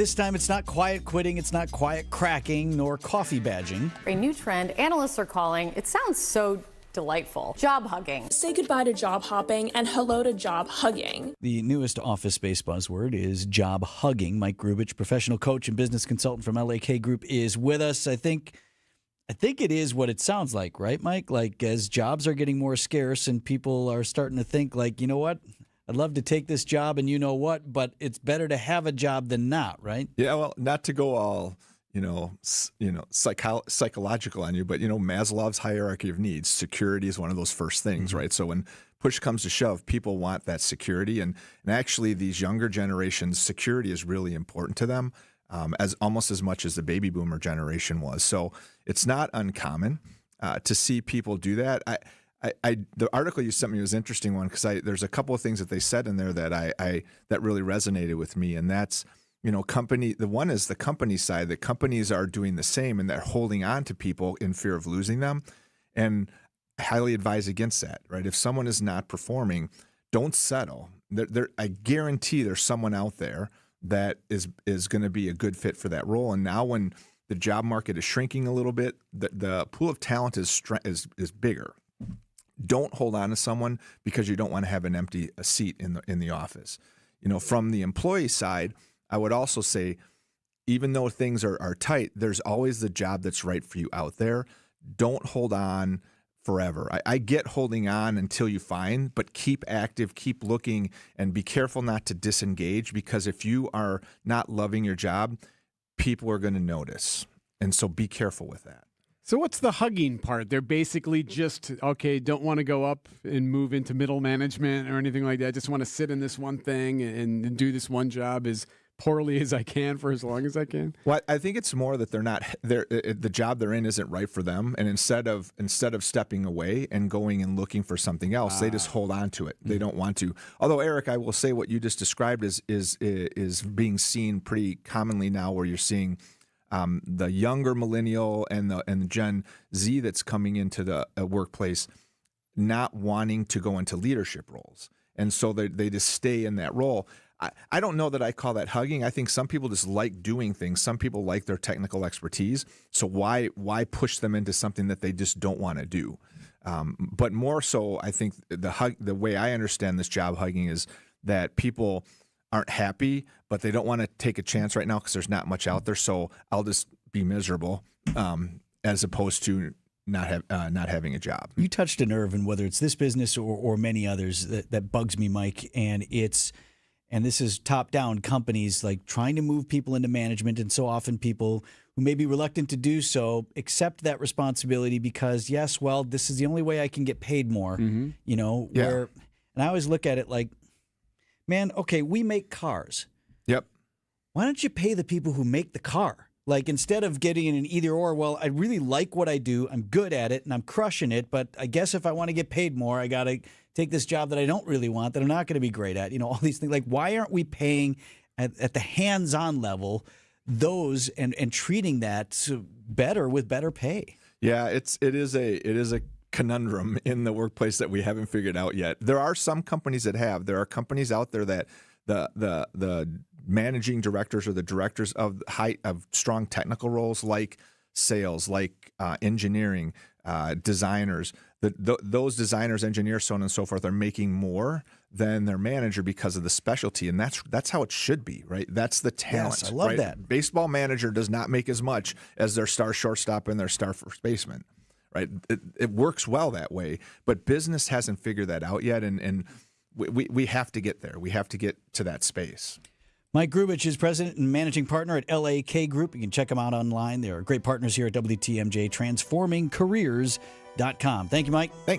This time it's not quiet quitting, it's not quiet cracking, nor coffee badging. A new trend analysts are calling, it sounds so delightful, job hugging. Say goodbye to job hopping and hello to job hugging. The newest office space buzzword is job hugging. Mike Grubich, professional coach and business consultant from LAK Group, is with us. I think it is what it sounds like, right, Mike? Like as jobs are getting more scarce and people are starting to think like, you know what? I'd love to take this job and you know what, but it's better to have a job than not, right? Yeah, well, not to go all, psychological on you, but, Maslow's hierarchy of needs, security is one of those first things, right? So when push comes to shove, people want that security. And actually these younger generations, security is really important to them, as almost as much as the baby boomer generation was. So it's not uncommon to see people do that. The article you sent me was an interesting one because there's a couple of things that they said in there that that really resonated with me, and that's the one is the company side. The companies are doing the same, and they're holding on to people in fear of losing them, and I highly advise against that. Right? If someone is not performing, don't settle. I guarantee there's someone out there that is going to be a good fit for that role, and now when the job market is shrinking a little bit, the pool of talent is bigger. Don't hold on to someone because you don't want to have an empty seat in the office. From the employee side, I would also say, even though things are tight, there's always the job that's right for you out there. Don't hold on forever. I get holding on until you find, but keep active, keep looking, and be careful not to disengage, because if you are not loving your job, people are going to notice. And so be careful with that. So what's the hugging part? They're basically just, okay, don't want to go up and move into middle management or anything like that. Just want to sit in this one thing and do this one job as poorly as I can for as long as I can. Well, I think it's more that the job they're in isn't right for them. And instead of stepping away and going and looking for something else, they just hold on to it. They don't want to. Although, Eric, I will say what you just described is being seen pretty commonly now, where you're seeing the younger millennial and the Gen Z that's coming into the workplace not wanting to go into leadership roles. And so they just stay in that role. I don't know that I call that hugging. I think some people just like doing things. Some people like their technical expertise. So why push them into something that they just don't want to do? But more so, I think the way I understand this job hugging is that people aren't happy, but they don't want to take a chance right now because there's not much out there. So I'll just be miserable, as opposed to not having a job. You touched a nerve, and whether it's this business or many others, that bugs me, Mike. And this is top-down companies like trying to move people into management, and so often people who may be reluctant to do so accept that responsibility because, yes, well, this is the only way I can get paid more. And I always look at it like, man, okay, we make cars. Yep. Why don't you pay the people who make the car? Like, instead of getting in an either or, well, I really like what I do, I'm good at it, and I'm crushing it, but I guess if I want to get paid more, I got to take this job that I don't really want, that I'm not going to be great at. All these things. Like, why aren't we paying at the hands-on level those and treating that better with better pay? Yeah, it is a conundrum in the workplace that we haven't figured out yet. There are some companies that have. There are companies out there that the managing directors or the directors of strong technical roles like sales, like engineering, designers. Those designers, engineers, so on and so forth, are making more than their manager because of the specialty, and that's how it should be, right? That's the talent. Yes, I love right? that. Baseball manager does not make as much as their star shortstop and their star first baseman. Right, it works well that way, but business hasn't figured that out yet, and we have to get there. We have to get to that space. Mike Grubich is president and managing partner at LAK Group. You can check them out online. They are great partners here at WTMJ, transformingcareers.com. Thank you, Mike. Thanks.